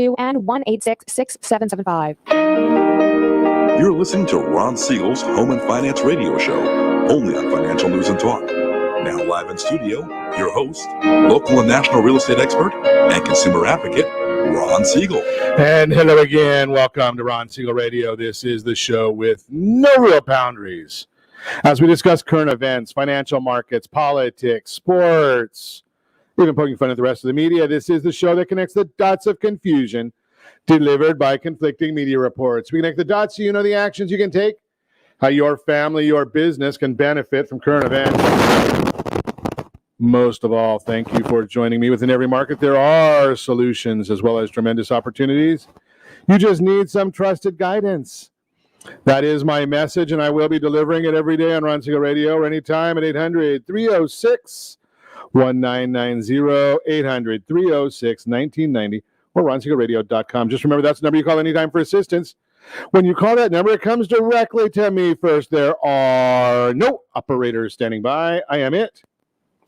and 1-866-6775. You're listening to Ron Siegel's Home and Finance Radio Show, only on Financial News and Talk. Now live in studio, your host, local and national real estate expert and consumer advocate, Ron Siegel. And hello again. Welcome to Ron Siegel Radio. This is the show with no real boundaries. As we discuss current events, financial markets, politics, sports, even poking fun at the rest of the media, this is the show that connects the dots of confusion delivered by conflicting media reports. We connect the dots so you know the actions you can take, how your family, your business can benefit from current events. Most of all, thank you for joining me. Within every market, there are solutions as well as tremendous opportunities. You just need some trusted guidance. That is my message, and I will be delivering it every day on Ron Siegel Radio or anytime at 800-306-1990, 800-306-1990, or ronsiegelradio.com. Just remember, that's the number you call anytime for assistance. When you call that number, it comes directly to me first. There are no operators standing by. I am it.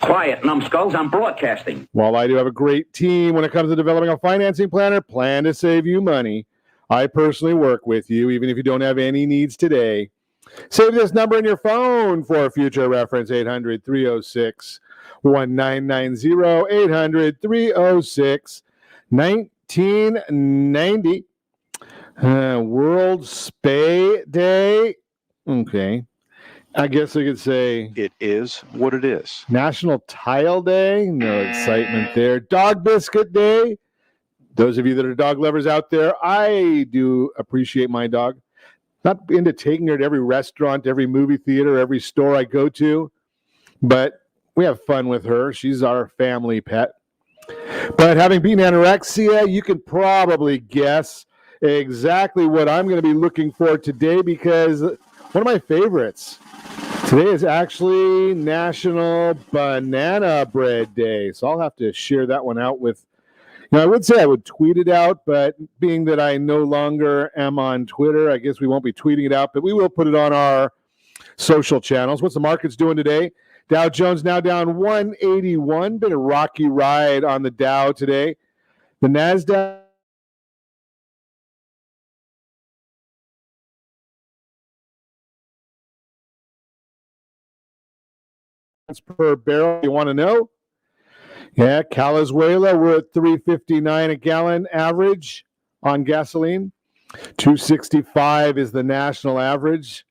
Quiet, numbskulls, I'm broadcasting. While I do have a great team when it comes to developing a financing planner, plan to save you money, I personally work with you, even if you don't have any needs today. Save this number in your phone for future reference, 800-306-1990, 800-306-1990. World Spay Day. Okay. I guess I could say it is what it is. National Tile Day. No excitement there. Dog Biscuit Day. Those of you that are dog lovers out there, I do appreciate my dog. Not into taking her to every restaurant, every movie theater, every store I go to, but we have fun with her. She's our family pet. But having beaten anorexia, you can probably guess exactly what I'm going to be looking for today, because one of my favorites today is actually National Banana Bread Day. So I'll have to share that one out with, I would say I would tweet it out, but being that I no longer am on Twitter, I guess we won't be tweeting it out, but we will put it on our social channels. What's the markets doing today? Dow Jones now down 181. Been a rocky ride on the Dow today. The NASDAQ per barrel, you want to know? Yeah, Calizuela, we're at $3.59 a gallon average on gasoline. $2.65 is the national average.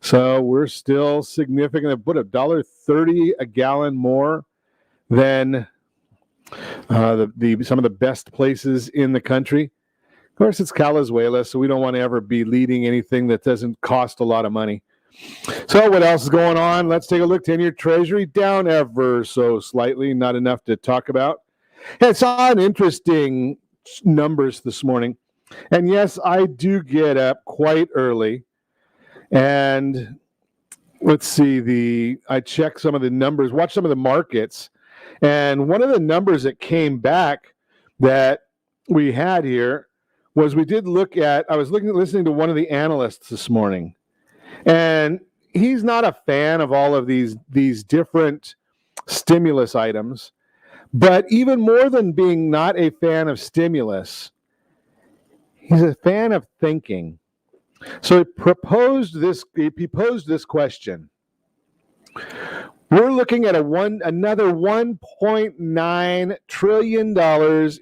So we're still significant. About $1.30 a gallon more than some of the best places in the country. Of course, it's Calizuela, so we don't want to ever be leading anything that doesn't cost a lot of money. So what else is going on? Let's take a look. 10-year Treasury down ever so slightly. Not enough to talk about. I saw an interesting numbers this morning. And yes, I do get up quite early. And let's see, I checked some of the numbers, watched some of the markets. And one of the numbers that came back that we had here was I was listening to one of the analysts this morning. And he's not a fan of all of these different stimulus items. But even more than being not a fan of stimulus, he's a fan of thinking. So he posed this question. We're looking at another $1.9 trillion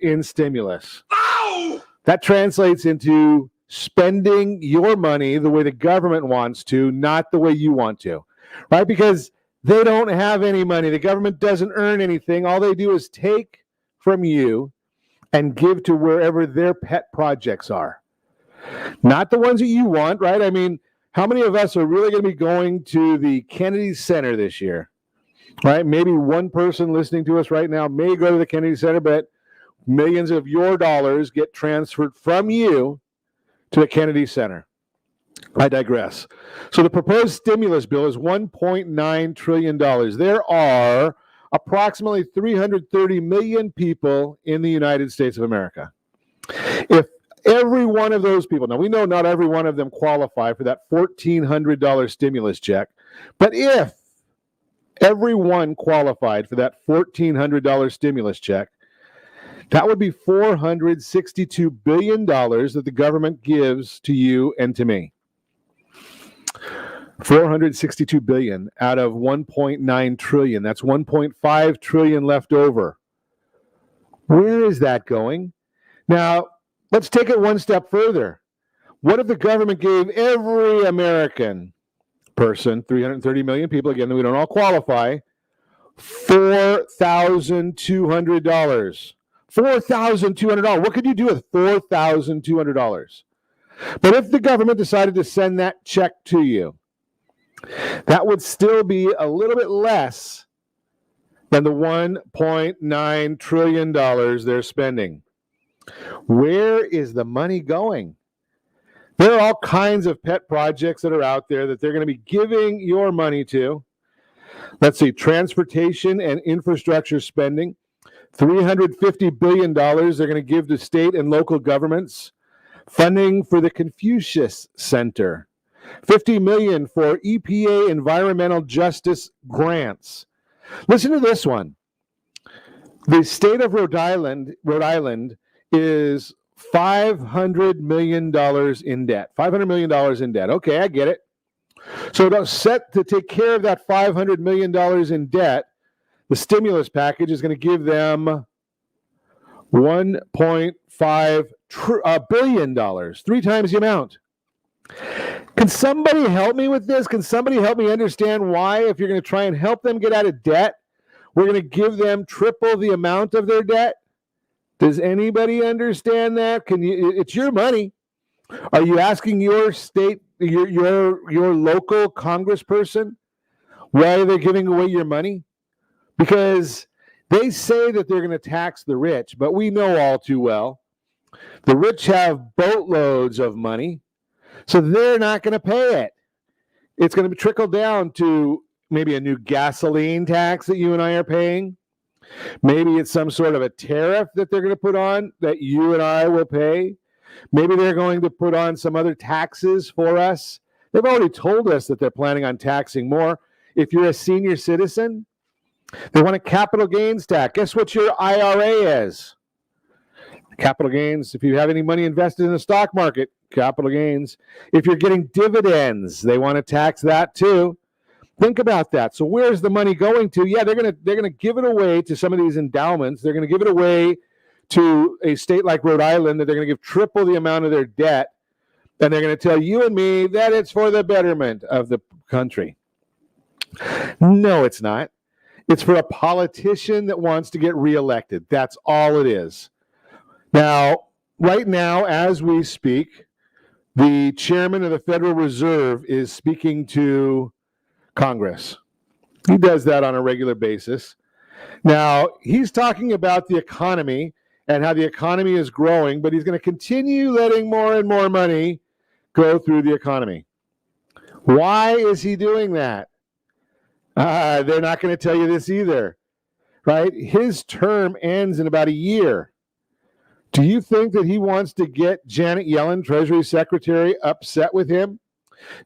in stimulus. Ow! That translates into spending your money the way the government wants to, not the way you want to, right? Because they don't have any money. The government doesn't earn anything. All they do is take from you and give to wherever their pet projects are. Not the ones that you want, right? I mean, how many of us are really going to be going to the Kennedy Center this year, right? Maybe one person listening to us right now may go to the Kennedy Center, but millions of your dollars get transferred from you to the Kennedy Center. I digress. So the proposed stimulus bill is $1.9 trillion. There are approximately 330 million people in the United States of America. If every one of those people, now we know not every one of them qualify for that $1,400 stimulus check, but if everyone qualified for that $1,400 stimulus check, That would be $462 billion that the government gives to you and to me. 462 billion out of 1.9 trillion. That's 1.5 trillion left over. Where is that going? Now, let's take it one step further. What if the government gave every American person, 330 million people, again, we don't all qualify, $4,200? $4,200. What could you do with $4,200? But if the government decided to send that check to you, that would still be a little bit less than the $1.9 trillion they're spending. Where is the money going? There are all kinds of pet projects that are out there that they're going to be giving your money to. Let's see, transportation and infrastructure spending, $350 billion they're going to give to state and local governments. Funding for the Confucius Center, $50 million for EPA environmental justice grants. Listen to this one. The state of Rhode Island is $500 million in debt. $500 million in debt. Okay, I get it. So set to take care of that $500 million in debt, the stimulus package is going to give them $1.5 billion, 3 times the amount. Can somebody help me with this? Can somebody help me understand why, if you're going to try and help them get out of debt, we're going to give them triple the amount of their debt? Does anybody understand that? It's your money. Are you asking your state, your local congressperson, why are they giving away your money? Because they say that they're going to tax the rich, but we know all too well the rich have boatloads of money, so they're not going to pay it. It's going to trickle down to maybe a new gasoline tax that you and I are paying. Maybe it's some sort of a tariff that they're going to put on that you and I will pay. Maybe they're going to put on some other taxes for us. They've already told us that they're planning on taxing more. If you're a senior citizen, they want a capital gains tax. Guess what your IRA is? Capital gains. If you have any money invested in the stock market, capital gains. If you're getting dividends, they want to tax that too. Think about that. So where's the money going to? Yeah, they're gonna give it away to some of these endowments. They're going to give it away to a state like Rhode Island that they're going to give triple the amount of their debt, and they're going to tell you and me that it's for the betterment of the country. No, it's not. It's for a politician that wants to get reelected. That's all it is. Now, right now, as we speak, the chairman of the Federal Reserve is speaking to Congress. He does that on a regular basis. Now, he's talking about the economy and how the economy is growing, but he's going to continue letting more and more money go through the economy. Why is he doing that? They're not going to tell you this either, right? His term ends in about a year. Do you think that he wants to get Janet Yellen, Treasury Secretary, upset with him?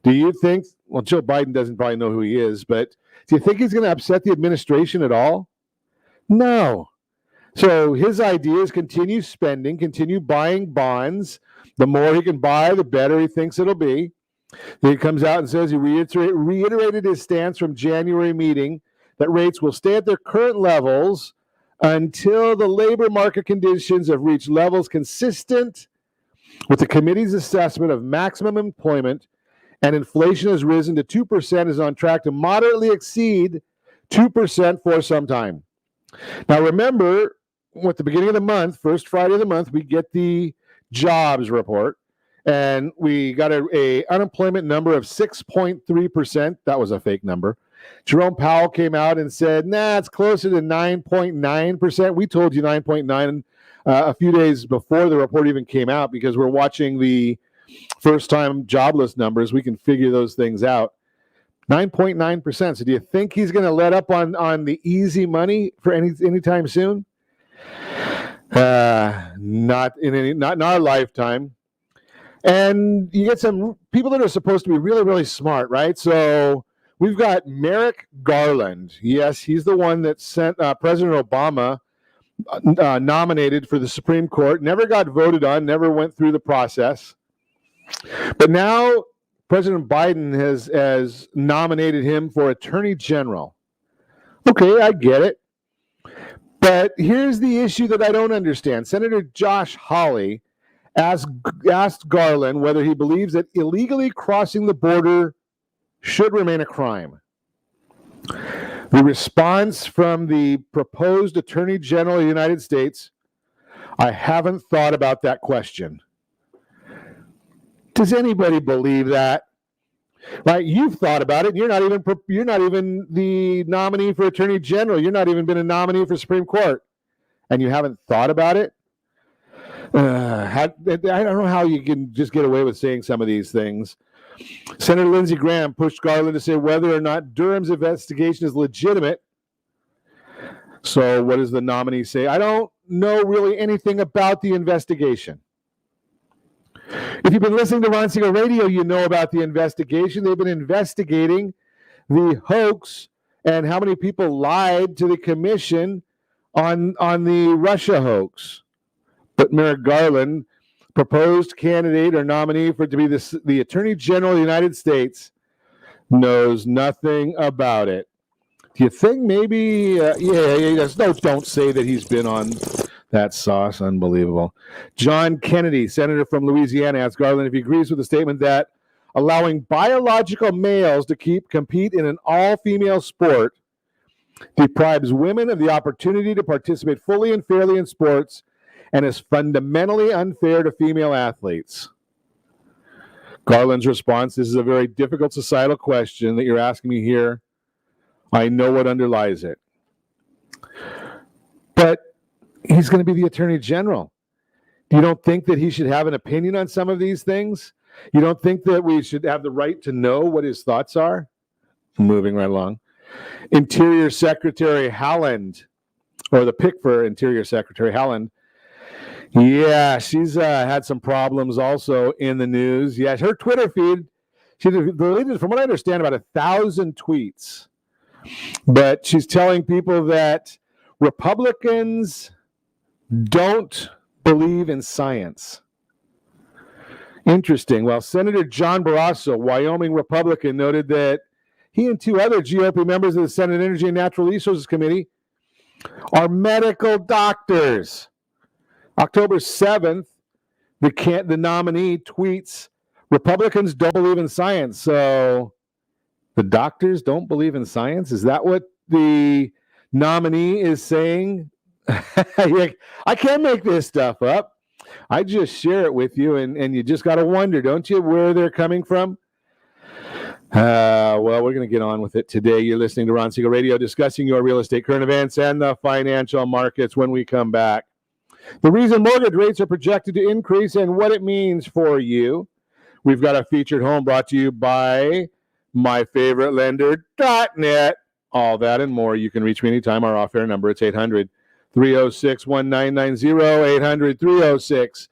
Do you think, well, Joe Biden doesn't probably know who he is, but do you think he's going to upset the administration at all? No. So his idea is continue spending, continue buying bonds. The more he can buy, the better he thinks it'll be. Then he comes out and says he reiterated his stance from January meeting that rates will stay at their current levels until the labor market conditions have reached levels consistent with the committee's assessment of maximum employment, and inflation has risen to 2%, is on track to moderately exceed 2% for some time. Now remember, at the beginning of the month, first Friday of the month, we get the jobs report, and we got a unemployment number of 6.3%. That was a fake number. Jerome Powell came out and said, it's closer to 9.9%. We told you 9.9 a few days before the report even came out, because we're watching the first-time jobless numbers. We can figure those things out. 9.9%. So do you think he's going to let up on the easy money for anytime soon? Not in our lifetime. And you get some people that are supposed to be really, really smart, right? So we've got Merrick Garland. Yes, he's the one that sent President Obama nominated for the Supreme Court, never got voted on, never went through the process. But now President Biden has nominated him for Attorney General. Okay, I get it. But here's the issue that I don't understand. Senator Josh Hawley asked Garland whether he believes that illegally crossing the border should remain a crime. The response from the proposed Attorney General of the United States: I haven't thought about that question. Does anybody believe that? Like, you've thought about it, and you're not even the nominee for Attorney General. You're not even been a nominee for Supreme Court, and you haven't thought about it? I don't know how you can just get away with saying some of these things. Senator Lindsey Graham pushed Garland to say whether or not Durham's investigation is legitimate. So what does the nominee say? I don't know really anything about the investigation. If you've been listening to Ron Siegel Radio, you know about the investigation. They've been investigating the hoax and how many people lied to the commission on the Russia hoax. But Merrick Garland, proposed candidate or nominee for to be the Attorney General of the United States, knows nothing about it. Do you think maybe, don't say that he's been on that sauce. Unbelievable. John Kennedy, senator from Louisiana, asked Garland if he agrees with the statement that allowing biological males to compete in an all-female sport deprives women of the opportunity to participate fully and fairly in sports and is fundamentally unfair to female athletes. Garland's response: this is a very difficult societal question that you're asking me here. I know what underlies it. But he's going to be the Attorney General. You don't think that he should have an opinion on some of these things? You don't think that we should have the right to know what his thoughts are? Moving right along. Interior Secretary Haaland, or the pick for Interior Secretary Haaland, yeah, she's had some problems also in the news. Yeah, her Twitter feed, she deleted, from what I understand, about 1,000 tweets. But she's telling people that Republicans don't believe in science. Interesting. Well, Senator John Barrasso, Wyoming Republican, noted that he and two other GOP members of the Senate Energy and Natural Resources Committee are medical doctors. October 7th, the nominee tweets, Republicans don't believe in science. So the doctors don't believe in science? Is that what the nominee is saying? I can't make this stuff up. I just share it with you, and you just got to wonder, don't you, where they're coming from? Well, we're going to get on with it today. You're listening to Ron Siegel Radio, discussing your real estate current events and the financial markets. When we come back, the reason mortgage rates are projected to increase and what it means for you. We've got a featured home brought to you by myfavoritelender.net. All that and more. You can reach me anytime. Our off-air number, it's 800-306-1990, 800-306-1990,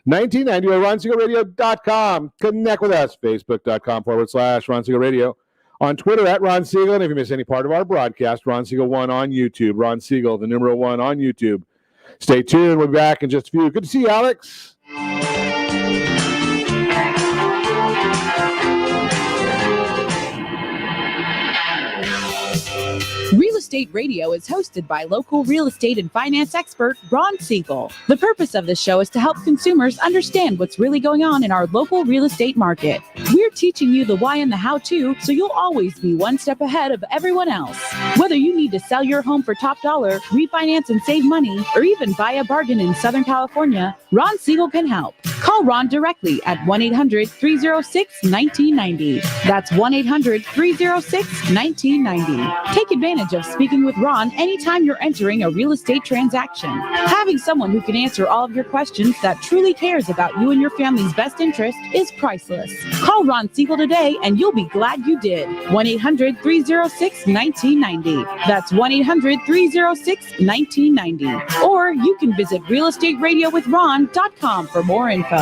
or RonSiegelRadio.com. Connect with us, Facebook.com/Ron Siegel Radio. On Twitter, @Ron Siegel. And if you miss any part of our broadcast, Ron Siegel 1 on YouTube. Ron Siegel, the numeral 1 on YouTube. Stay tuned. We'll be back in just a few. Good to see you, Alex. Real Estate Radio is hosted by local real estate and finance expert Ron Siegel. The purpose of this show is to help consumers understand what's really going on in our local real estate market. We're teaching you the why and the how-to, so you'll always be one step ahead of everyone else. Whether you need to sell your home for top dollar, refinance and save money, or even buy a bargain in Southern California, Ron Siegel can help. Call Ron directly at 1-800-306-1990. That's 1-800-306-1990. Take advantage of speaking with Ron anytime you're entering a real estate transaction. Having someone who can answer all of your questions that truly cares about you and your family's best interest is priceless. Call Ron Siegel today and you'll be glad you did. 1-800-306-1990. That's 1-800-306-1990. Or you can visit realestateradio.com for more info.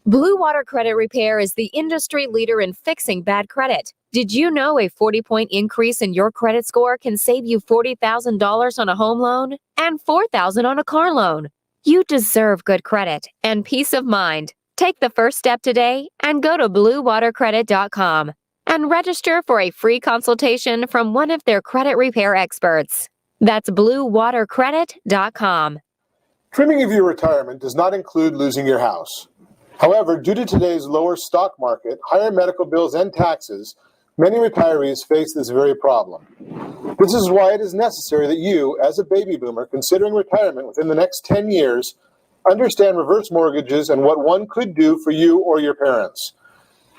Bluewater Credit Repair is the industry leader in fixing bad credit. Did you know a 40-point increase in your credit score can save you $40,000 on a home loan and $4,000 on a car loan? You deserve good credit and peace of mind. Take the first step today and go to bluewatercredit.com and register for a free consultation from one of their credit repair experts. That's bluewatercredit.com. Trimming of your retirement does not include losing your house. However, due to today's lower stock market, higher medical bills, and taxes, many retirees face this very problem. This is why it is necessary that you, as a baby boomer considering retirement within the next 10 years, understand reverse mortgages and what one could do for you or your parents.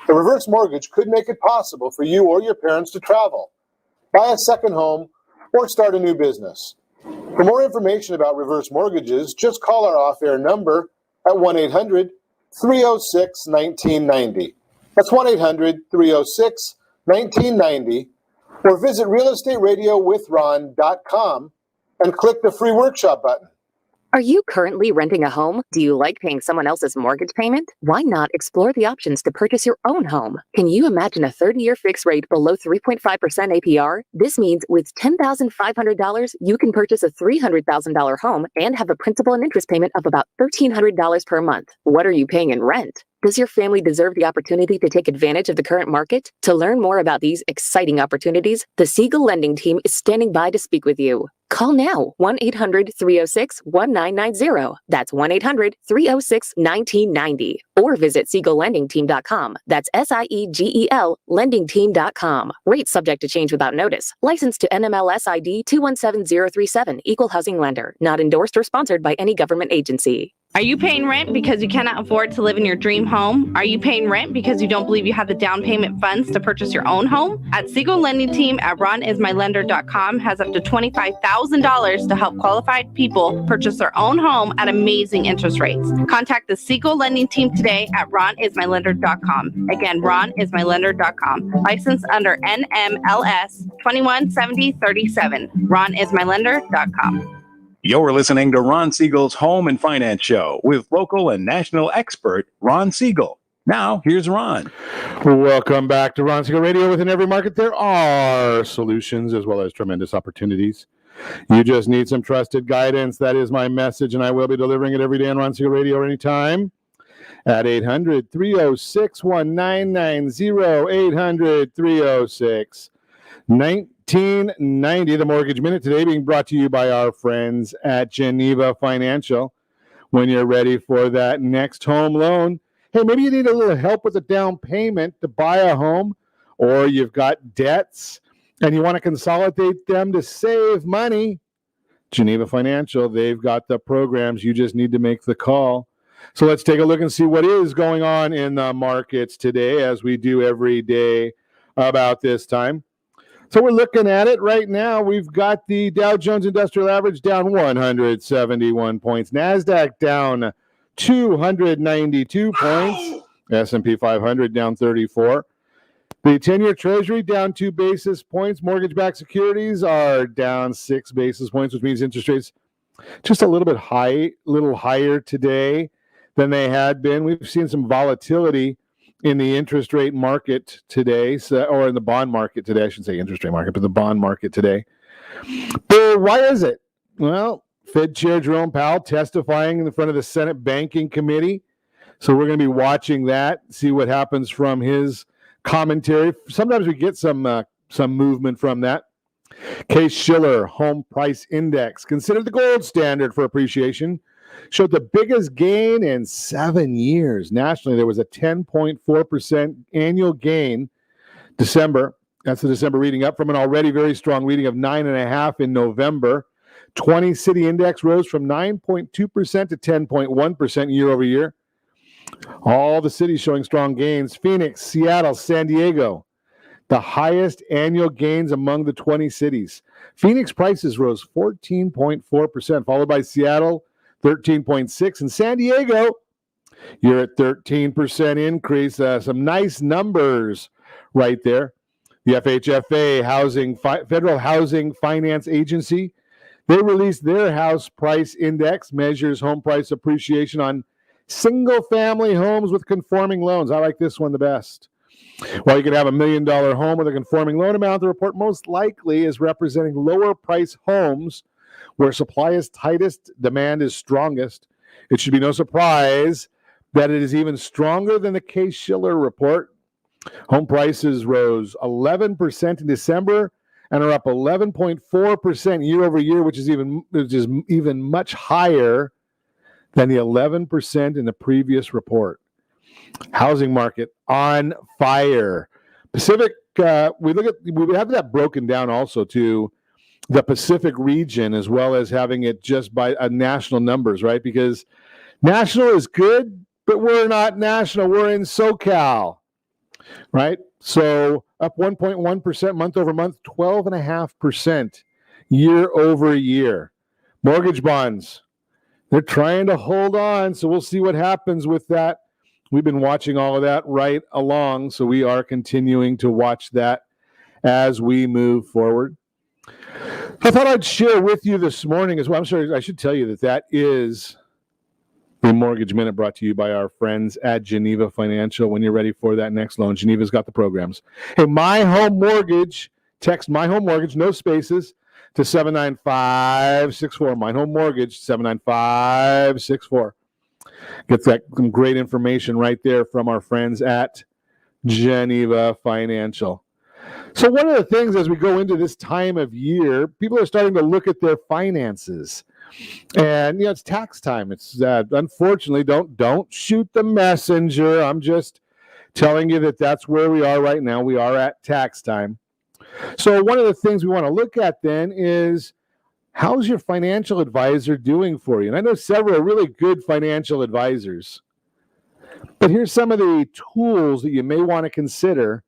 A reverse mortgage could make it possible for you or your parents to travel, buy a second home, or start a new business. For more information about reverse mortgages, just call our off-air number at 1-800-306-1990. That's 1-800-306-1990, or visit realestatewithron.com and click the free workshop button. Are you currently renting a home? Do you like paying someone else's mortgage payment? Why not explore the options to purchase your own home? Can you imagine a 30-year fixed rate below 3.5% APR? This means with $10,500, you can purchase a $300,000 home and have a principal and interest payment of about $1,300 per month. What are you paying in rent? Does your family deserve the opportunity to take advantage of the current market? To learn more about these exciting opportunities, the Siegel Lending Team is standing by to speak with you. Call now, 1-800-306-1990. That's 1-800-306-1990. Or visit SiegelLendingTeam.com. That's SIEGEL LendingTeam.com. Rates subject to change without notice. Licensed to NMLS ID 217037. Equal housing lender. Not endorsed or sponsored by any government agency. Are you paying rent because you cannot afford to live in your dream home? Are you paying rent because you don't believe you have the down payment funds to purchase your own home? At Siegel Lending Team at ronismylender.com has up to $25,000 to help qualified people purchase their own home at amazing interest rates. Contact the Siegel Lending Team today at ronismylender.com. Again, ronismylender.com. Licensed under NMLS 217037. ronismylender.com. You're listening to Ron Siegel's Home and Finance Show with local and national expert Ron Siegel. Now, here's Ron. Welcome back to Ron Siegel Radio. Within every market, there are solutions as well as tremendous opportunities. You just need some trusted guidance. That is my message, and I will be delivering it every day on Ron Siegel Radio anytime at 800-306-1990, 800-306-1990. The Mortgage Minute today being brought to you by our friends at Geneva Financial. When you're ready for that next home loan, hey, maybe you need a little help with a down payment to buy a home, or you've got debts and you want to consolidate them to save money. Geneva Financial, they've got the programs. You just need to make the call. So let's take a look and see what is going on in the markets today, as we do every day about this time. So we're looking at it right now. We've got the Dow Jones Industrial Average down 171 points. NASDAQ down 292 points. S&P 500 down 34. The 10-year Treasury down 2 basis points. Mortgage-backed securities are down 6 basis points, which means interest rates just a little higher today than they had been. We've seen some volatility in the interest rate market today, or in the bond market today. I should say interest rate market, but the bond market today. But why is it? Well, Fed Chair Jerome Powell testifying in front of the Senate Banking Committee. So we're going to be watching that, see what happens from his commentary. Sometimes we get some movement from that. Case-Shiller Home Price Index, considered the gold standard for appreciation, showed the biggest gain in 7 years. Nationally, there was a 10.4% annual gain. December, that's the December reading, up from an already very strong reading of 9.5% in November. 20-city index rose from 9.2% to 10.1% year over year. All the cities showing strong gains. Phoenix, Seattle, San Diego, the highest annual gains among the 20 cities. Phoenix prices rose 14.4%, followed by Seattle, 13.6%, and San Diego, you're at 13% increase. Some nice numbers right there. The FHFA, Federal Housing Finance Agency, they released their house price index, measures home price appreciation on single-family homes with conforming loans. I like this one the best. While you could have $1 million home with a conforming loan amount, the report most likely is representing lower-price homes where supply is tightest, demand is strongest. It should be no surprise that it is even stronger than the Case-Shiller report. Home prices rose 11% in December and are up 11.4% year over year, which is even much higher than the 11% in the previous report. Housing market on fire. Pacific, we have that broken down also to the Pacific region, as well as having it just by national numbers, right? Because national is good, but we're not national. We're in SoCal, right? So up 1.1% month over month, 12.5% year over year. Mortgage bonds, they're trying to hold on. So we'll see what happens with that. We've been watching all of that right along. So we are continuing to watch that as we move forward. I thought I'd share with you this morning as well. I'm sorry, I should tell you that is the Mortgage Minute brought to you by our friends at Geneva Financial. When you're ready for that next loan, Geneva's got the programs. Hey, My Home Mortgage, text My Home Mortgage, no spaces, to 79564. My Home Mortgage, 79564. Gets that some great information right there from our friends at Geneva Financial. So one of the things as we go into this time of year, people are starting to look at their finances. And it's tax time. It's unfortunately, don't shoot the messenger. I'm just telling you that that's where we are right now. We are at tax time. So one of the things we want to look at then is, how's your financial advisor doing for you? And I know several really good financial advisors, but here's some of the tools that you may want to consider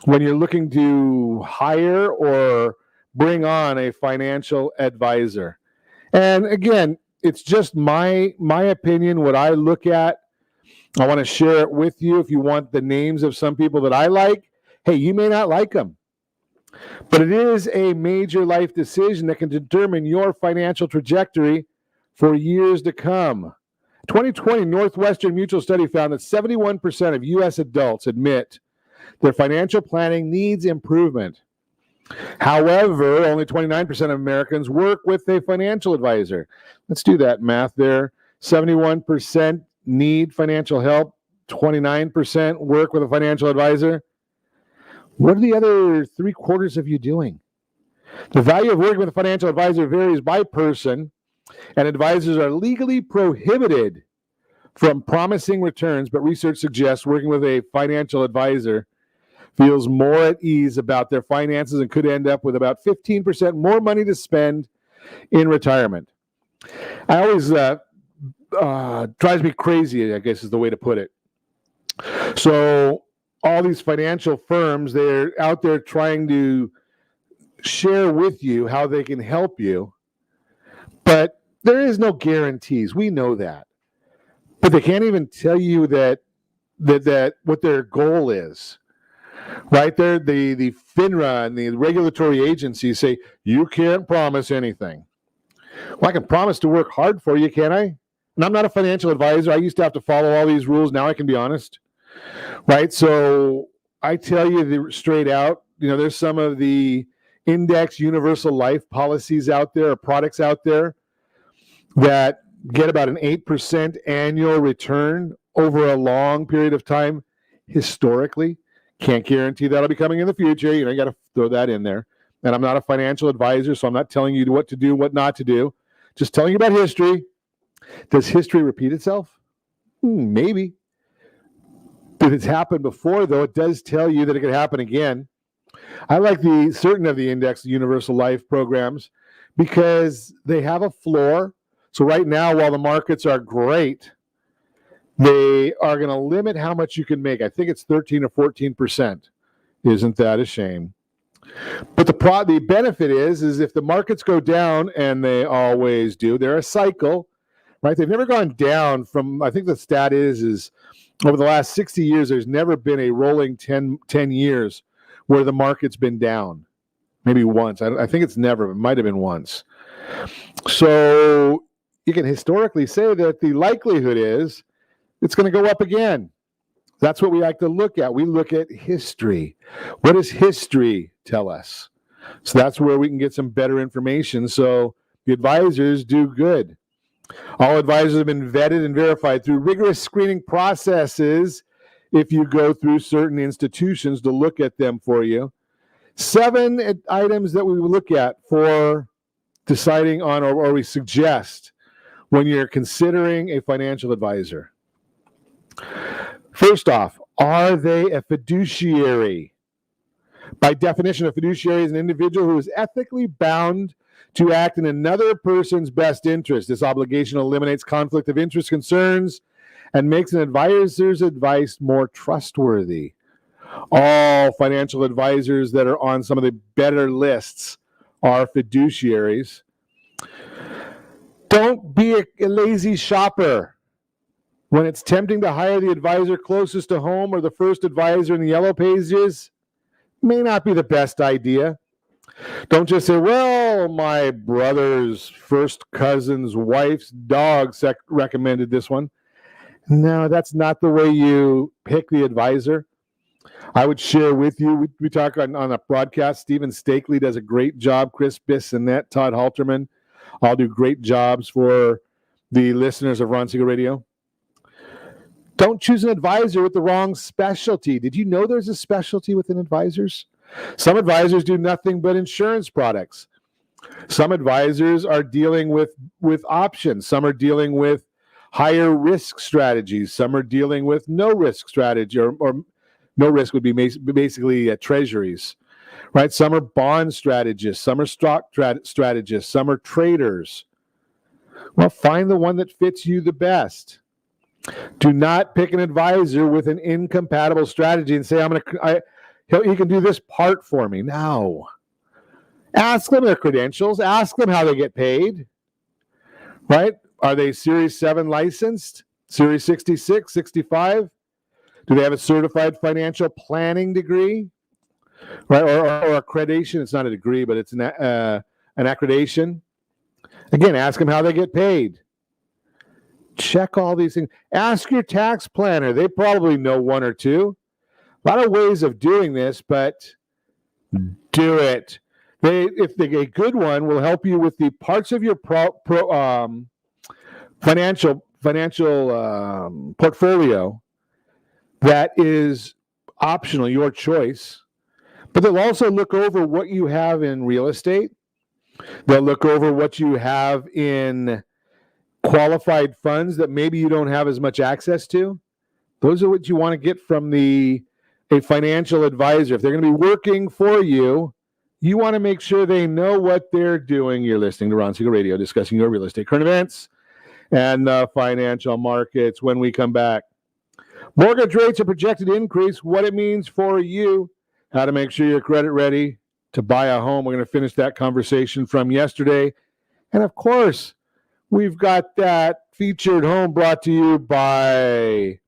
when you're looking to hire or bring on a financial advisor. And again, it's just my opinion, what I look at. I want to share it with you. If you want the names of some people that I like, hey, you may not like them, but it is a major life decision that can determine your financial trajectory for years to come. 2020 Northwestern Mutual Study found that 71% of U.S. adults admit their financial planning needs improvement. However, only 29% of Americans work with a financial advisor. Let's do that math there. 71% need financial help. 29% work with a financial advisor. What are the other 3/4 of you doing? The value of working with a financial advisor varies by person, and advisors are legally prohibited from promising returns, but research suggests working with a financial advisor feels more at ease about their finances and could end up with about 15% more money to spend in retirement. I always drives me crazy, I guess is the way to put it. So all these financial firms, they're out there trying to share with you how they can help you, but there is no guarantees. We know that. But they can't even tell you that what their goal is. Right there, the FINRA and the regulatory agencies say, you can't promise anything. Well, I can promise to work hard for you, can't I? And I'm not a financial advisor. I used to have to follow all these rules. Now I can be honest. Right? So I tell you straight out, there's some of the index universal life policies out there, or products out there, that get about an 8% annual return over a long period of time historically. Can't guarantee that'll be coming in the future. You got to throw that in there. And I'm not a financial advisor, so I'm not telling you what to do, what not to do. Just telling you about history. Does history repeat itself? Maybe. If it's happened before, though, it does tell you that it could happen again. I like certain of the index universal life programs because they have a floor. So right now, while the markets are great, they are going to limit how much you can make. I think it's 13 or 14%. Isn't that a shame? But the benefit is if the markets go down, and they always do, they're a cycle, right? They've never gone down from, I think the stat is over the last 60 years, there's never been a rolling 10 years where the market's been down. Maybe once. I think it's never. It might have been once. So you can historically say that the likelihood is it's going to go up again. That's what we like to look at. We look at history. What does history tell us? So that's where we can get some better information. So the advisors do good. All advisors have been vetted and verified through rigorous screening processes if you go through certain institutions to look at them for you. 7 items that we will look at for deciding on or we suggest when you're considering a financial advisor. First off, are they a fiduciary? By definition, a fiduciary is an individual who is ethically bound to act in another person's best interest. This obligation eliminates conflict of interest concerns and makes an advisor's advice more trustworthy. All financial advisors that are on some of the better lists are fiduciaries. Don't be a lazy shopper. When it's tempting to hire the advisor closest to home or the first advisor in the yellow pages, may not be the best idea. Don't just say, well, my brother's first cousin's wife's dog recommended this one. No, that's not the way you pick the advisor. I would share with you, we talk on a broadcast, Stephen Stakely does a great job, Chris Bissonette, Todd Halterman, all do great jobs for the listeners of Ron Siegel Radio. Don't choose an advisor with the wrong specialty. Did you know there's a specialty within advisors? Some advisors do nothing but insurance products. Some advisors are dealing with options. Some are dealing with higher risk strategies. Some are dealing with no risk strategy, or no risk would be basically treasuries, right? Some are bond strategists. Some are stock strategists. Some are traders. Well, find the one that fits you the best. Do not pick an advisor with an incompatible strategy and say, he can do this part for me. No. Ask them their credentials. Ask them how they get paid. Right? Are they Series 7 licensed? Series 66, 65? Do they have a certified financial planning degree? Right? Or accreditation. It's not a degree, but it's an accreditation. Again, ask them how they get paid. Check all these things. Ask your tax planner. They probably know one or two. A lot of ways of doing this, but do it. If a good one will help you with the parts of your financial portfolio that is optional, your choice. But they'll also look over what you have in real estate. They'll look over what you have in qualified funds that maybe you don't have as much access to. Those are what you want to get from a financial advisor. If they're going to be working for you, you want to make sure they know what they're doing. You're listening to Ron Siegel Radio, discussing your real estate current events and the financial markets. When we come back, mortgage rates are projected to increase, what it means for you, how to make sure you're credit ready to buy a home. We're going to finish that conversation from yesterday. And of course, we've got that featured home brought to you by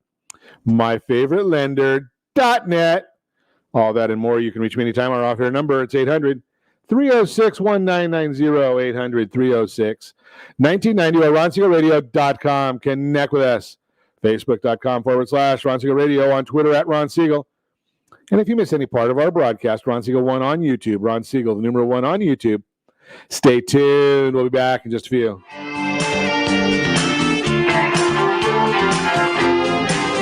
myfavoritelender.net. All that and more. You can reach me anytime. Our off-air number, it's 800-306-1990, 800-306-1990, or RonSiegelRadio.com. Connect with us. Facebook.com/Ron Siegel Radio, on Twitter @Ron Siegel. And if you miss any part of our broadcast, Ron Siegel 1 on YouTube, Ron Siegel, the numeral 1 on YouTube. Stay tuned. We'll be back in just a few.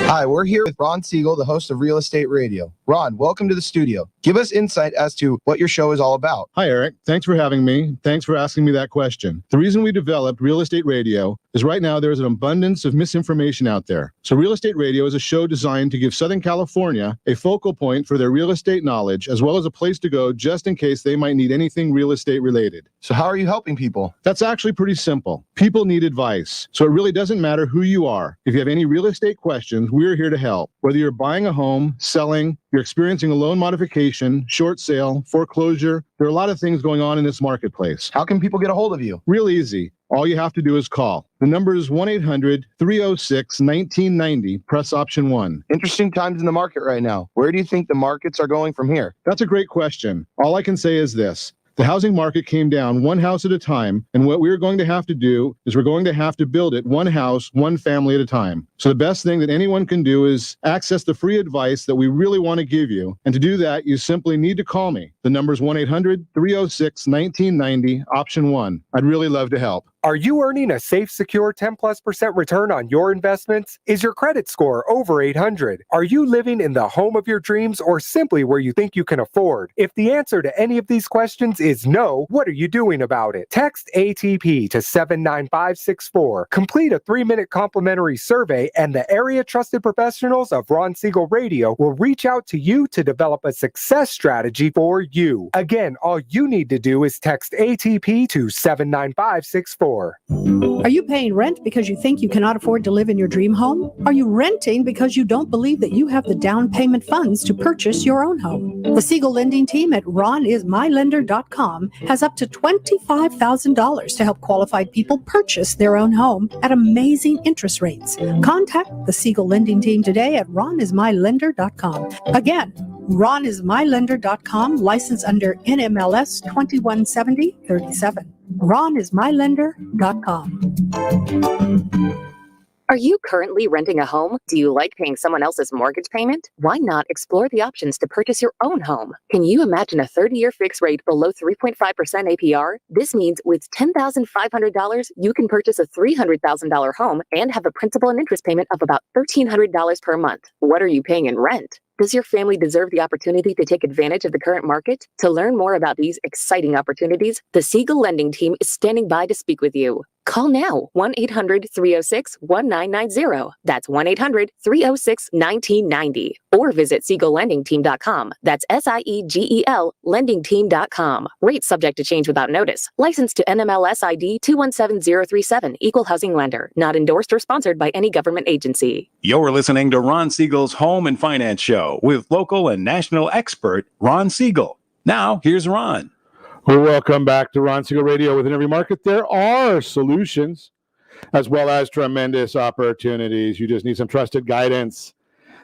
Hi, we're here with Ron Siegel, the host of Real Estate Radio. Ron, welcome to the studio. Give us insight as to what your show is all about. Hi, Eric. Thanks for having me. Thanks for asking me that question. The reason we developed Real Estate Radio is right now there's an abundance of misinformation out there. So Real Estate Radio is a show designed to give Southern California a focal point for their real estate knowledge, as well as a place to go just in case they might need anything real estate related. So how are you helping people? That's actually pretty simple. People need advice. So it really doesn't matter who you are. If you have any real estate questions, we're here to help. Whether you're buying a home, selling, you're experiencing a loan modification, short sale, foreclosure, there are a lot of things going on in this marketplace. How can people get a hold of you? Real easy. All you have to do is call. The number is 1-800-306-1990. Press option 1. Interesting times in the market right now. Where do you think the markets are going from here? That's a great question. All I can say is this. the housing market came down one house at a time, and what we're going to have to do is we're going to have to build it one house, one family at a time. So the best thing that anyone can do is access the free advice that we really want to give you. And to do that, you simply need to call me. The number is 1-800-306-1990, option 1. I'd really love to help. Are you earning a safe, secure 10+% return on your investments? Is your credit score over 800? Are you living in the home of your dreams or simply where you think you can afford? If the answer to any of these questions is no, what are you doing about it? Text ATP to 79564. Complete a 3-minute complimentary survey and the area trusted professionals of Ron Siegel Radio will reach out to you to develop a success strategy for you. Again, all you need to do is text ATP to 79564. Are you paying rent because you think you cannot afford to live in your dream home? Are you renting because you don't believe that you have the down payment funds to purchase your own home? The Siegel lending team at ronismylender.com has up to $25,000 to help qualified people purchase their own home at amazing interest rates. Contact the Siegel lending team today at ronismylender.com. Again, ronismylender.com, license under NMLS 217037. ronismylender.com. Are you currently renting a home? Do you like paying someone else's mortgage payment? Why not explore the options to purchase your own home? Can you imagine a 30-year fixed rate below 3.5% APR? This means with $10,500, you can purchase a $300,000 home and have a principal and interest payment of about $1,300 per month. What are you paying in rent? Does your family deserve the opportunity to take advantage of the current market? To learn more about these exciting opportunities, the Siegel lending team is standing by to speak with you. Call now, 1-800-306-1990. That's 1-800-306-1990. Or visit SiegelLendingTeam.com. That's SIEGEL LendingTeam.com. Rates subject to change without notice. Licensed to NMLS ID 217037. Equal housing lender. Not endorsed or sponsored by any government agency. You're listening to Ron Siegel's Home and Finance Show with local and national expert Ron Siegel. Now, here's Ron. Well, welcome back to Ron Siegel Radio. Within every market, there are solutions as well as tremendous opportunities. You just need some trusted guidance.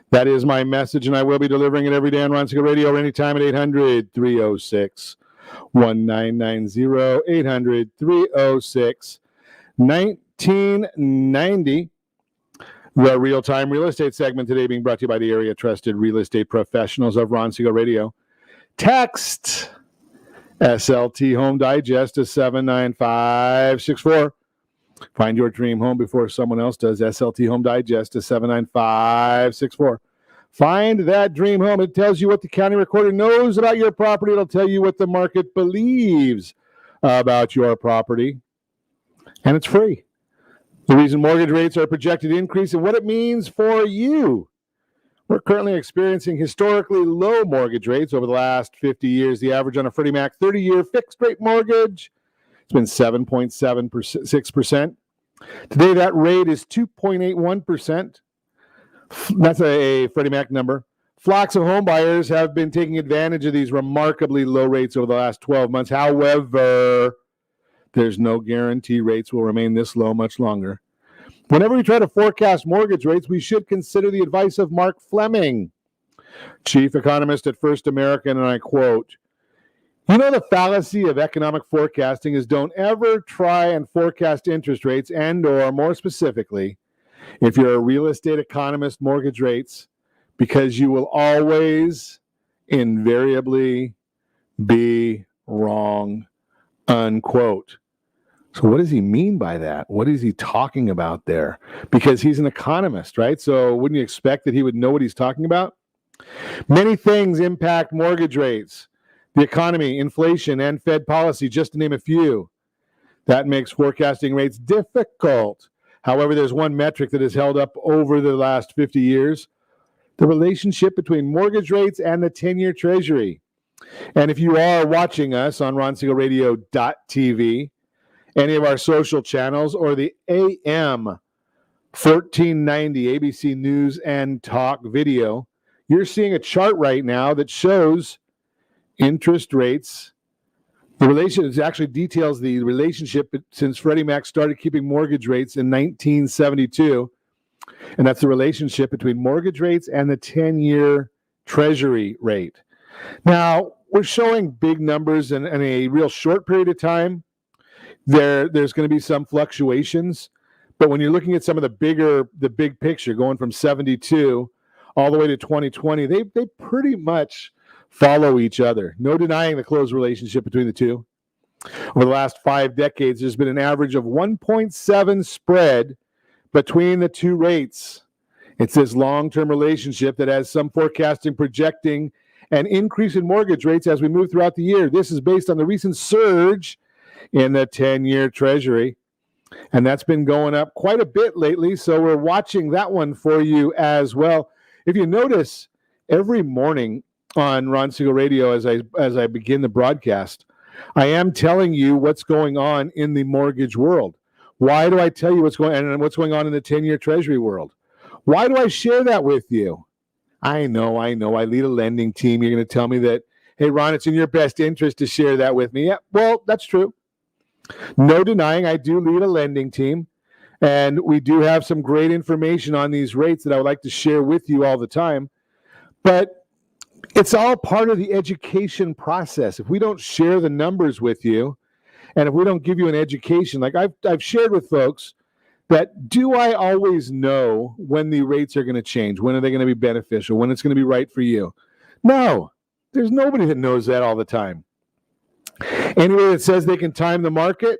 That is my message, and I will be delivering it every day on Ron Siegel Radio or anytime at 800-306-1990, 800-306-1990. The real-time real estate segment today being brought to you by the area trusted real estate professionals of Ron Siegel Radio. Text SLT Home Digest to 79564. Find your dream home before someone else does. SLT Home Digest to 79564. Find that dream home. It tells you what the county recorder knows about your property. It'll tell you what the market believes about your property. And it's free. The reason mortgage rates are projected to increase and what it means for you. We're currently experiencing historically low mortgage rates over the last 50 years. The average on a Freddie Mac 30-year fixed-rate mortgage has been 7.76%. Today, that rate is 2.81%. That's a Freddie Mac number. Flocks of home buyers have been taking advantage of these remarkably low rates over the last 12 months. However, there's no guarantee rates will remain this low much longer. Whenever we try to forecast mortgage rates, we should consider the advice of Mark Fleming, chief economist at First American, and I quote, "You know, the fallacy of economic forecasting is don't ever try and forecast interest rates and or more specifically, if you're a real estate economist, mortgage rates, because you will always invariably be wrong," unquote. So what does he mean by that? What is he talking about there? Because he's an economist, right? So wouldn't you expect that he would know what he's talking about? Many things impact mortgage rates. The economy, inflation, and Fed policy, just to name a few. That makes forecasting rates difficult. However, there's one metric that has held up over the last 50 years, the relationship between mortgage rates and the 10-year Treasury. And if you are watching us on RonSiegelRadio.tv, any of our social channels, or the AM 1490 ABC News and Talk video, you're seeing a chart right now that shows interest rates. The relation actually details the relationship since Freddie Mac started keeping mortgage rates in 1972, and that's the relationship between mortgage rates and the 10-year Treasury rate. Now, we're showing big numbers in a real short period of time. There's going to be some fluctuations, but when you're looking at some of the big picture, going from 72 all the way to 2020, they pretty much follow each other. No denying the close relationship between the two. Over the last 5 decades, there's been an average of 1.7 spread between the two rates. It's this long-term relationship that has some forecasting projecting an increase in mortgage rates as we move throughout the year. This is based on the recent surge in the 10-year Treasury, and that's been going up quite a bit lately, so we're watching that one for you as well. If you notice, every morning on Ron Siegel Radio, as I begin the broadcast, I am telling you what's going on in the mortgage world. Why do I tell you what's going on in the 10-year Treasury world? Why do I share that with you? I know. I lead a lending team. You're going to tell me that, hey, Ron, it's in your best interest to share that with me. Yeah, well, that's true. No denying I do lead a lending team, and we do have some great information on these rates that I would like to share with you all the time. But it's all part of the education process. If we don't share the numbers with you, and if we don't give you an education, like I've shared with folks, that do I always know when the rates are going to change? When are they going to be beneficial? When it's going to be right for you? No, there's nobody that knows that all the time. Anybody that says they can time the market,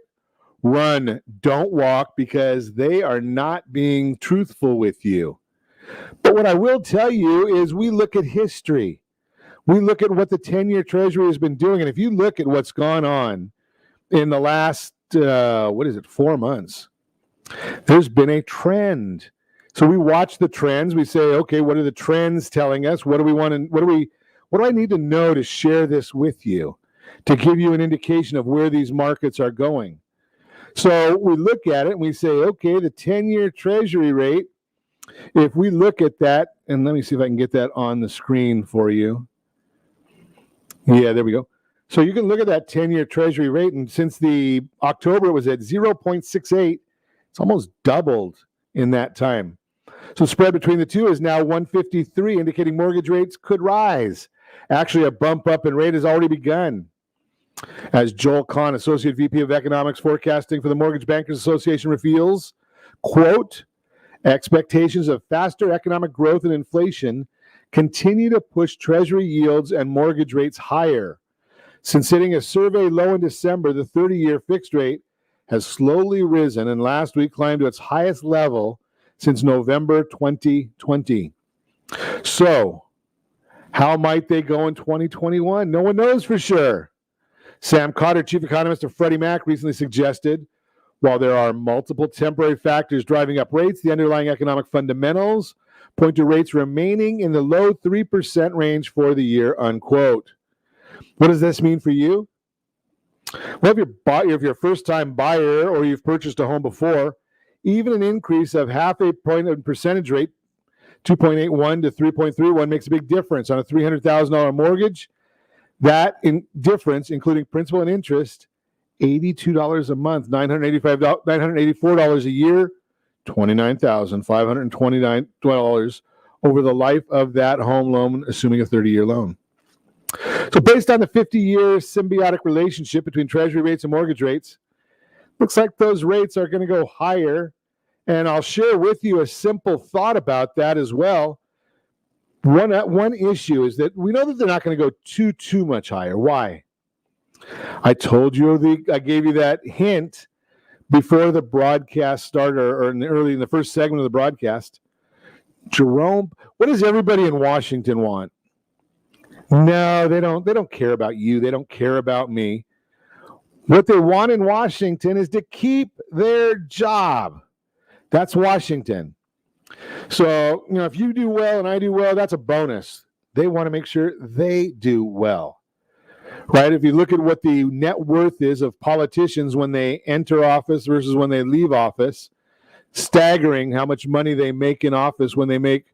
run, don't walk, because they are not being truthful with you. But what I will tell you is we look at history. We look at what the 10-year Treasury has been doing. And if you look at what's gone on in the last, 4 months, there's been a trend. So we watch the trends. We say, okay, what are the trends telling us? What do we want to, what do I need to know to share this with you, to give you an indication of where these markets are going? So we look at it and we say, okay, the 10-year Treasury rate, if we look at that, and let me see if I can get that on the screen for you. Yeah, there we go. So you can look at that 10-year Treasury rate, and since the October it was at 0.68, it's almost doubled in that time. So the spread between the two is now 153, indicating mortgage rates could rise. Actually, a bump up in rate has already begun. As Joel Kahn, Associate VP of Economics Forecasting for the Mortgage Bankers Association, reveals, quote, expectations of faster economic growth and inflation continue to push Treasury yields and mortgage rates higher. Since hitting a survey low in December, the 30-year fixed rate has slowly risen and last week climbed to its highest level since November 2020. So, how might they go in 2021? No one knows for sure. Sam Cotter, chief economist of Freddie Mac, recently suggested, while there are multiple temporary factors driving up rates, the underlying economic fundamentals point to rates remaining in the low 3% range for the year, unquote. What does this mean for you? Well, if you're a first-time buyer or you've purchased a home before, even an increase of half a point in percentage rate, 2.81 to 3.31, makes a big difference on a $300,000 mortgage. That difference, including principal and interest, $82 a month, $984 a year, $29,529 over the life of that home loan, assuming a 30-year loan. So based on the 50-year symbiotic relationship between Treasury rates and mortgage rates, looks like those rates are going to go higher. And I'll share with you a simple thought about that as well. One issue is that we know that they're not going to go too much higher. Why? I told you, I gave you that hint before the broadcast started, or in the first segment of the broadcast. Jerome, what does everybody in Washington want? No, they don't care about you. They don't care about me. What they want in Washington is to keep their job. That's Washington. So, if you do well and I do well, that's a bonus. They want to make sure they do well, right? If you look at what the net worth is of politicians when they enter office versus when they leave office, staggering how much money they make in office when they make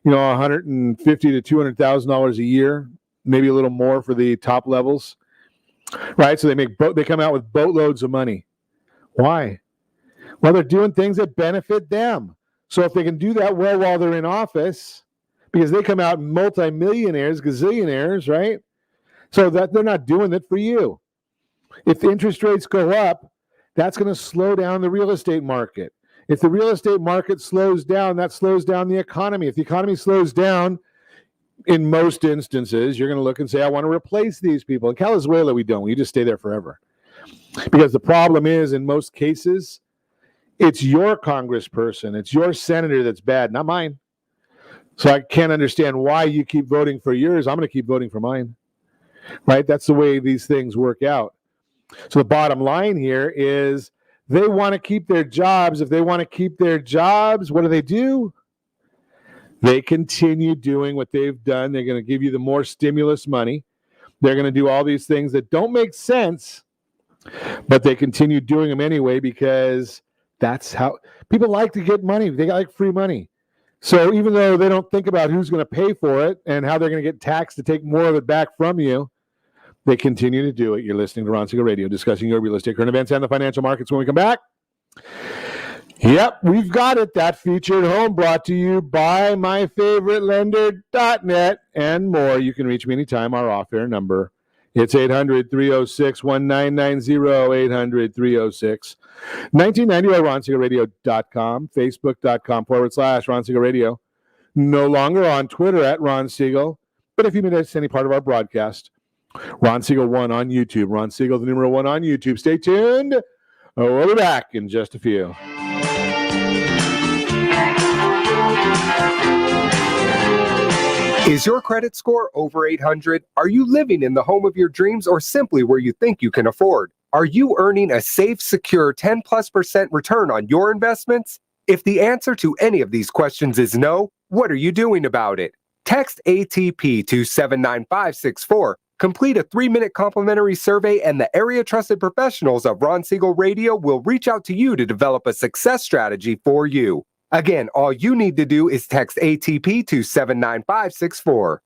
$150,000 to $200,000 a year, maybe a little more for the top levels, right? So they come out with boatloads of money. Why? Well, they're doing things that benefit them. So if they can do that well while they're in office, because they come out multimillionaires, gazillionaires, right? So that they're not doing it for you. If the interest rates go up, that's going to slow down the real estate market. If the real estate market slows down, that slows down the economy. If the economy slows down, in most instances, you're going to look and say, I want to replace these people. In Venezuela, we don't. We just stay there forever. Because the problem is, in most cases, it's your congressperson, it's your senator that's bad, not mine. So I can't understand why you keep voting for yours. I'm going to keep voting for mine. Right? That's the way these things work out. So the bottom line here is they want to keep their jobs. If they want to keep their jobs, what do? They continue doing what they've done. They're going to give you the more stimulus money. They're going to do all these things that don't make sense, but they continue doing them anyway because that's how people like to get money. They like free money. So even though they don't think about who's going to pay for it and how they're going to get taxed to take more of it back from you, they continue to do it. You're listening to Ron Siegel Radio, discussing your real estate, current events, and the financial markets. When we come back, yep, we've got it. That featured home brought to you by myfavouritelender.net and more. You can reach me anytime. Our off-air number, it's 800-306-1990, 800-306-1990, or RonSiegelRadio.com, Facebook.com/Ron Siegel Radio. No longer on Twitter at Ron Siegel, but if you miss any part of our broadcast, Ron Siegel 1 on YouTube. Ron Siegel, the numeral 1 on YouTube. Stay tuned. We'll be back in just a few. Is your credit score over 800? Are you living in the home of your dreams or simply where you think you can afford? Are you earning a safe, secure 10+% return on your investments? If the answer to any of these questions is no, what are you doing about it? Text ATP to 79564. Complete a 3-minute complimentary survey, and the area trusted professionals of Ron Siegel Radio will reach out to you to develop a success strategy for you. Again, all you need to do is text ATP to 79564.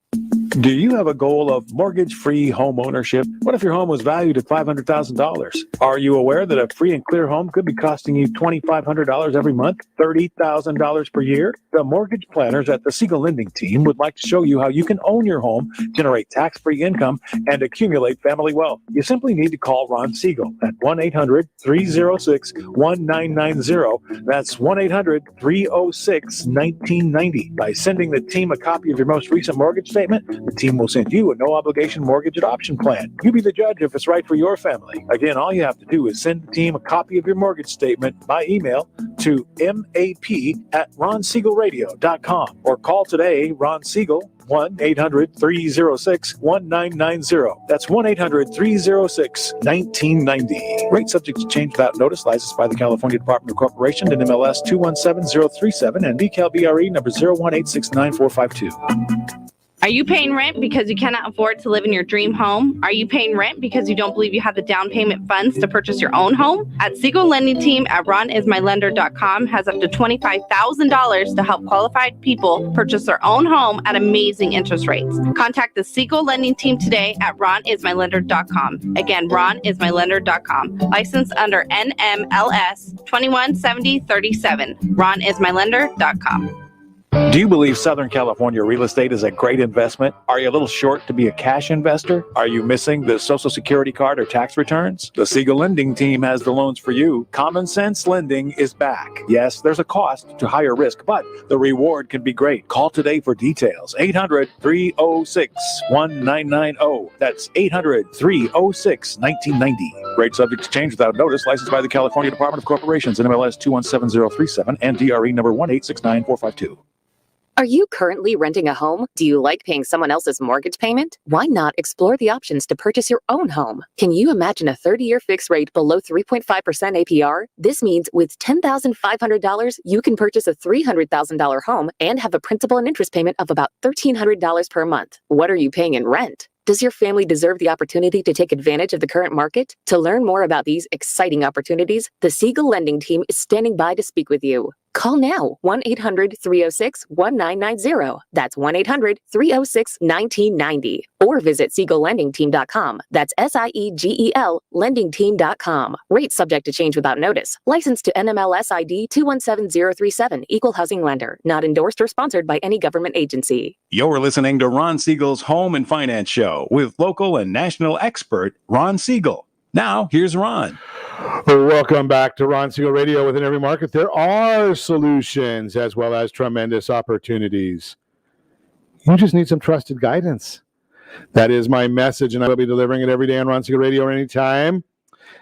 Do you have a goal of mortgage-free home ownership? What if your home was valued at $500,000? Are you aware that a free and clear home could be costing you $2,500 every month, $30,000 per year? The mortgage planners at the Siegel Lending Team would like to show you how you can own your home, generate tax-free income, and accumulate family wealth. You simply need to call Ron Siegel at 1-800-306-1990. That's 1-800-306-1990. By sending the team a copy of your most recent mortgage statement, the team will send you a no-obligation mortgage adoption plan. You be the judge if it's right for your family. Again, all you have to do is send the team a copy of your mortgage statement by email to map@ronsiegelradio.com or call today Ron Siegel 1-800-306-1990. That's 1-800-306-1990. Rate subject to change without notice. Licensed by the California Department of Corporation and MLS 217037 and BCAL number 018694452. Are you paying rent because you cannot afford to live in your dream home? Are you paying rent because you don't believe you have the down payment funds to purchase your own home? At Siegel Lending Team at RonIsMyLender.com has up to $25,000 to help qualified people purchase their own home at amazing interest rates. Contact the Siegel Lending Team today at RonIsMyLender.com. Again, RonIsMyLender.com. Licensed under NMLS 217037. RonIsMyLender.com. Do you believe Southern California real estate is a great investment? Are you a little short to be a cash investor? Are you missing the Social Security card or tax returns? The Siegel Lending Team has the loans for you. Common Sense Lending is back. Yes, there's a cost to higher risk, but the reward can be great. Call today for details. 800-306-1990. That's 800-306-1990. Rate subject to change without notice. Licensed by the California Department of Corporations, NMLS 217037 and DRE number 1869452. Are you currently renting a home? Do you like paying someone else's mortgage payment? Why not explore the options to purchase your own home? Can you imagine a 30-year fixed rate below 3.5% APR? This means with $10,500, you can purchase a $300,000 home and have a principal and interest payment of about $1,300 per month. What are you paying in rent? Does your family deserve the opportunity to take advantage of the current market? To learn more about these exciting opportunities, the Siegel Lending Team is standing by to speak with you. Call now, 1-800-306-1990. That's 1-800-306-1990. Or visit SiegelLendingTeam.com. That's SIEGEL LendingTeam.com. Rates subject to change without notice. Licensed to NMLS ID 217037. Equal housing lender. Not endorsed or sponsored by any government agency. You're listening to Ron Siegel's Home and Finance Show with local and national expert Ron Siegel. Now, here's Ron. Welcome back to Ron Siegel Radio. Within every market, there are solutions as well as tremendous opportunities. You just need some trusted guidance. That is my message, and I will be delivering it every day on Ron Siegel Radio or anytime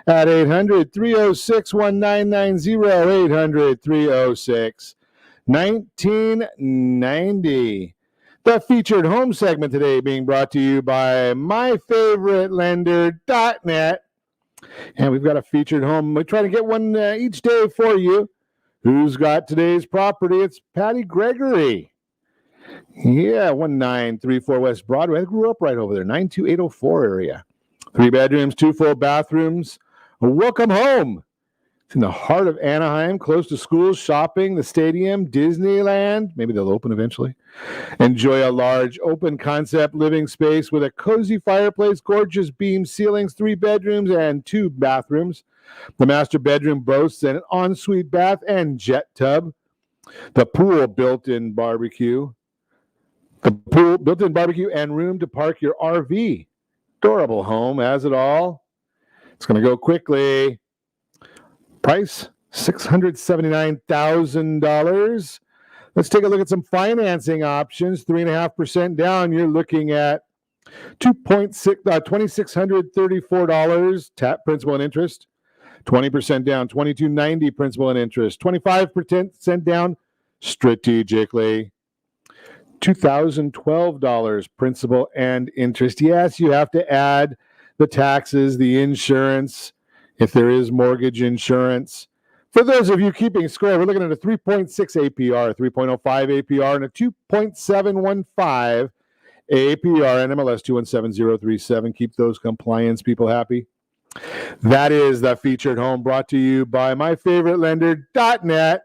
at 800-306-1990, 800-306-1990. The featured home segment today being brought to you by myfavoritelender.net. And we've got a featured home. We try to get one each day for you. Who's got today's property? It's Patty Gregory. Yeah, 1934 West Broadway. I grew up right over there, 92804 area. 3 bedrooms, 2 full bathrooms. Welcome home. It's in the heart of Anaheim, close to schools, shopping, the stadium, Disneyland. Maybe they'll open eventually. Enjoy a large open concept living space with a cozy fireplace, gorgeous beam ceilings, 3 bedrooms and 2 bathrooms. The master bedroom boasts an ensuite bath and jet tub. The pool built-in barbecue. And room to park your RV. Adorable home, has it all. It's going to go quickly. Price, $679,000. Let's take a look at some financing options. 3.5% down. You're looking at $2,634 tap principal and interest. 20% down, $2,290 principal and interest. 25% down strategically. $2,012 principal and interest. Yes, you have to add the taxes, the insurance, if there is mortgage insurance. For those of you keeping score, we're looking at a 3.6 APR, 3.05 APR, and a 2.715 APR, NMLS 217037. Keep those compliance people happy. That is the featured home brought to you by myfavoritelender.net.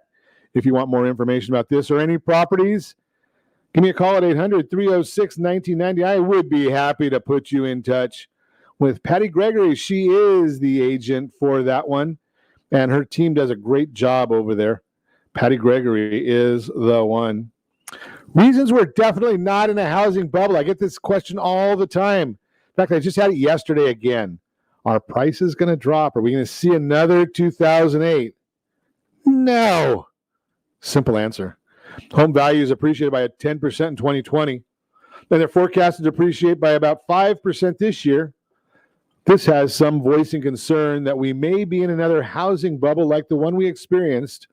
If you want more information about this or any properties, give me a call at 800-306-1990. I would be happy to put you in touch with Patty Gregory. She is the agent for that one, and her team does a great job over there. Patty Gregory is the one. Reasons we're definitely not in a housing bubble. I get this question all the time. In fact, I just had it yesterday again. Are prices going to drop? Are we going to see another 2008? No. Simple answer. Home values appreciated by 10% in 2020. And they're forecasted to appreciate by about 5% this year. This has some voicing concern that we may be in another housing bubble like the one we experienced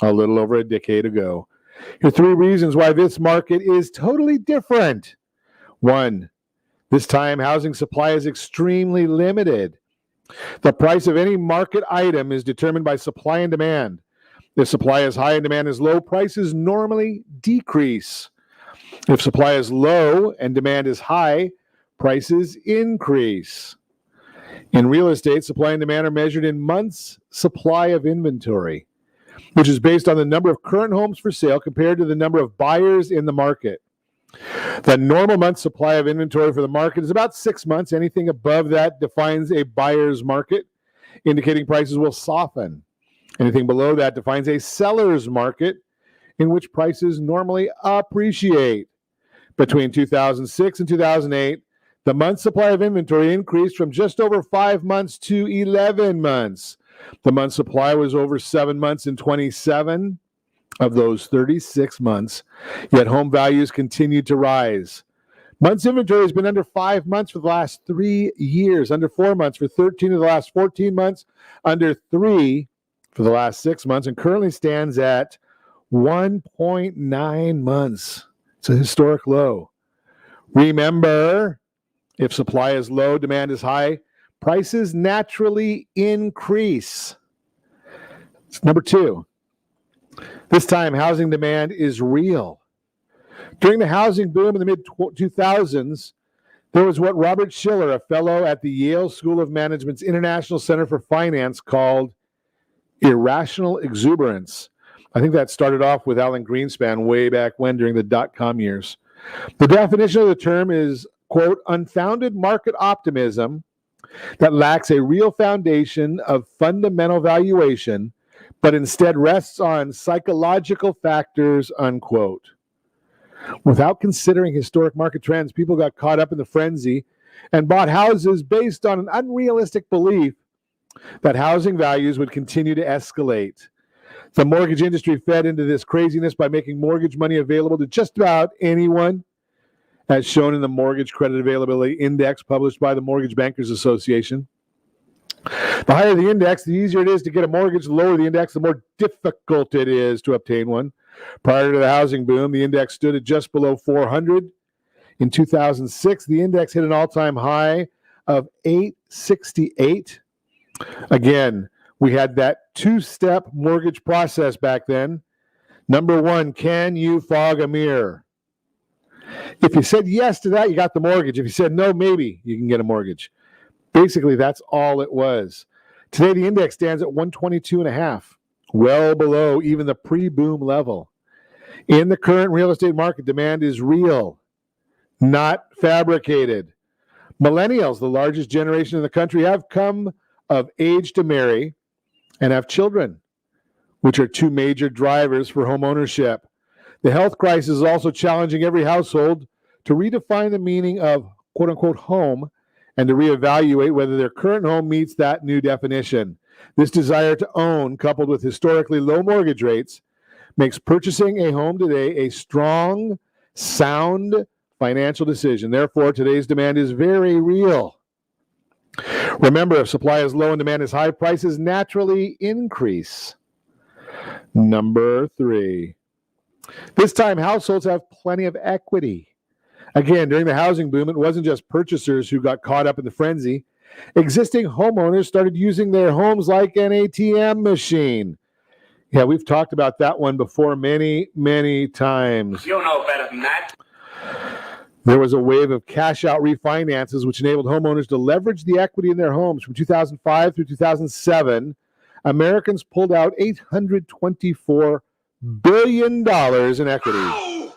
a little over a decade ago. Here are 3 reasons why this market is totally different. 1, this time housing supply is extremely limited. The price of any market item is determined by supply and demand. If supply is high and demand is low, prices normally decrease. If supply is low and demand is high, prices increase. In real estate, supply and demand are measured in months' supply of inventory, which is based on the number of current homes for sale compared to the number of buyers in the market. The normal month supply of inventory for the market is about 6 months. Anything above that defines a buyer's market, indicating prices will soften. Anything below that defines a seller's market, in which prices normally appreciate. Between 2006 and 2008, the month supply of inventory increased from just over 5 months to 11 months. The month supply was over 7 months in 27 of those 36 months, yet home values continued to rise. Months inventory has been under 5 months for the last 3 years, under 4 months for 13 of the last 14 months, under 3 for the last 6 months, and currently stands at 1.9 months. It's a historic low. Remember, if supply is low, demand is high, prices naturally increase. Number 2, this time housing demand is real. During the housing boom in the mid-2000s, there was what Robert Schiller, a fellow at the Yale School of Management's International Center for Finance, called Irrational Exuberance. I think that started off with Alan Greenspan way back when during the dot-com years. The definition of the term is, quote, unfounded market optimism that lacks a real foundation of fundamental valuation, but instead rests on psychological factors, unquote. Without considering historic market trends, people got caught up in the frenzy and bought houses based on an unrealistic belief that housing values would continue to escalate. The mortgage industry fed into this craziness by making mortgage money available to just about anyone, as shown in the Mortgage Credit Availability Index published by the Mortgage Bankers Association. The higher the index, the easier it is to get a mortgage. The lower the index, the more difficult it is to obtain one. Prior to the housing boom, the index stood at just below 400. In 2006, the index hit an all-time high of 868. Again, we had that two-step mortgage process back then. Number one, can you fog a mirror? If you said yes to that, you got the mortgage. If you said no, maybe you can get a mortgage. Basically, that's all it was. Today, the index stands at 122.5, well below even the pre-boom level. In the current real estate market, demand is real, not fabricated. Millennials, the largest generation in the country, have come of age to marry and have children, which are two major drivers for home ownership. The health crisis is also challenging every household to redefine the meaning of quote-unquote home and to reevaluate whether their current home meets that new definition. This desire to own, coupled with historically low mortgage rates, makes purchasing a home today a strong, sound financial decision. Therefore, today's demand is very real. Remember, if supply is low and demand is high, prices naturally increase. Number 3. This time, households have plenty of equity. Again, during the housing boom, it wasn't just purchasers who got caught up in the frenzy. Existing homeowners started using their homes like an ATM machine. Yeah, we've talked about that one before many, many times. You know better than that. There was a wave of cash-out refinances, which enabled homeowners to leverage the equity in their homes. From 2005 through 2007, Americans pulled out $824 billion in equity.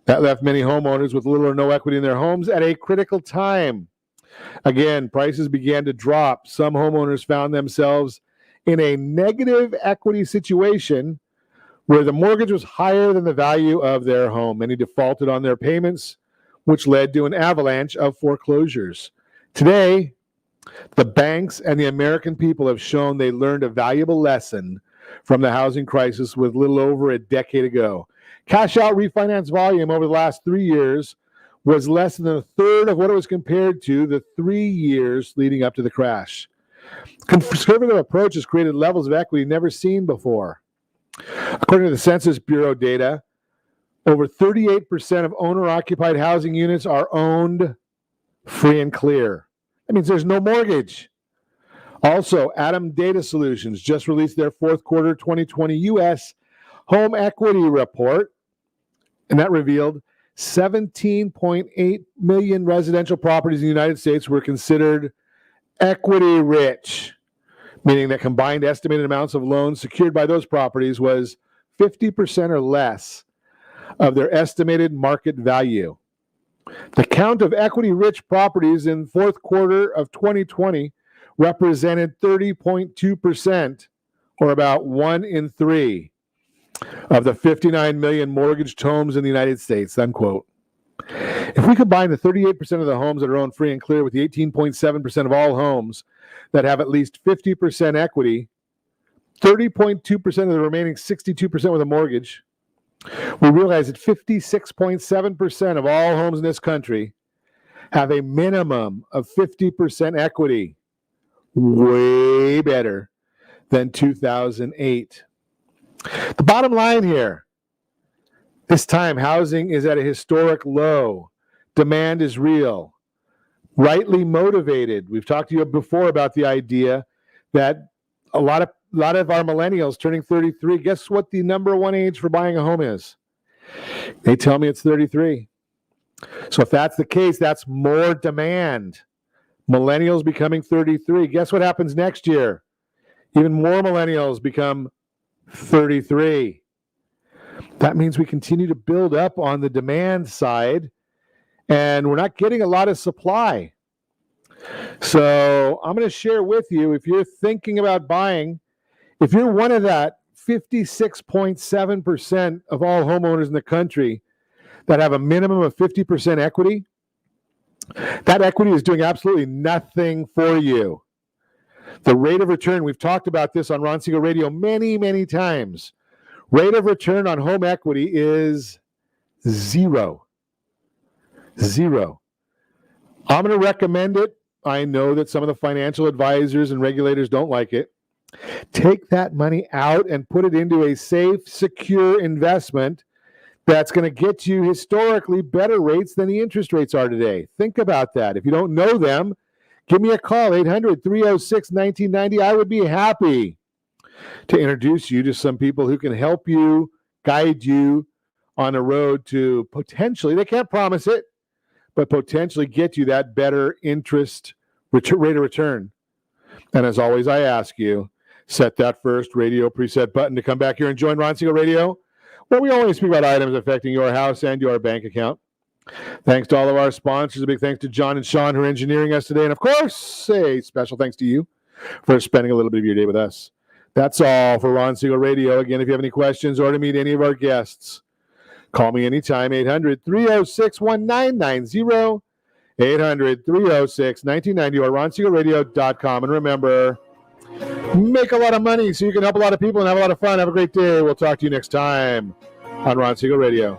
That left many homeowners with little or no equity in their homes at a critical time. Again, prices began to drop. Some homeowners found themselves in a negative equity situation where the mortgage was higher than the value of their home. Many defaulted on their payments, which led to an avalanche of foreclosures. Today, the banks and the American people have shown they learned a valuable lesson from the housing crisis with little over a decade ago. Cash-out refinance volume over the last 3 years was less than a third of what it was compared to the 3 years leading up to the crash. Conservative approach has created levels of equity never seen before. According to the Census Bureau data, over 38% of owner-occupied housing units are owned free and clear. That means there's no mortgage. Also, Atom Data Solutions just released their fourth quarter 2020 U.S. home equity report, and that revealed 17.8 million residential properties in the United States were considered equity rich, meaning that combined estimated amounts of loans secured by those properties was 50% or less of their estimated market value. The count of equity-rich properties in fourth quarter of 2020 represented 30.2%, or about 1 in 3 of the 59 million mortgaged homes in the United States, unquote. If we combine the 38% of the homes that are owned free and clear with the 18.7% of all homes that have at least 50% equity, 30.2% of the remaining 62% with a mortgage, we realize that 56.7% of all homes in this country have a minimum of 50% equity. Way better than 2008. The bottom line here, this time housing is at a historic low. Demand is real, rightly motivated. We've talked to you before about the idea that a lot of our millennials turning 33, guess what the number one age for buying a home is? They tell me it's 33. So if that's the case, that's more demand. Millennials becoming 33. Guess what happens next year? Even more millennials become 33. That means we continue to build up on the demand side, and we're not getting a lot of supply. So I'm going to share with you, if you're thinking about buying, if you're one of that 56.7% of all homeowners in the country that have a minimum of 50% equity, that equity is doing absolutely nothing for you. The rate of return, we've talked about this on Ron Siegel Radio many, many times. Rate of return on home equity is zero. Zero. I'm going to recommend it. I know that some of the financial advisors and regulators don't like it. Take that money out and put it into a safe, secure investment that's going to get you historically better rates than the interest rates are today. Think about that. If you don't know them, give me a call, 800-306-1990. I would be happy to introduce you to some people who can help you, guide you on a road to potentially, they can't promise it, but potentially get you that better interest rate of return. And as always, I ask you, set that first radio preset button to come back here and join Ron Siegel Radio, where we only speak about items affecting your house and your bank account. Thanks to all of our sponsors. A big thanks to John and Sean who are engineering us today. And of course, a special thanks to you for spending a little bit of your day with us. That's all for Ron Siegel Radio. Again, if you have any questions or to meet any of our guests, call me anytime, 800-306-1990, 800-306-1990, or ronsiegelradio.com. And remember, make a lot of money so you can help a lot of people and have a lot of fun. Have a great day. We'll talk to you next time on Ron Siegel Radio.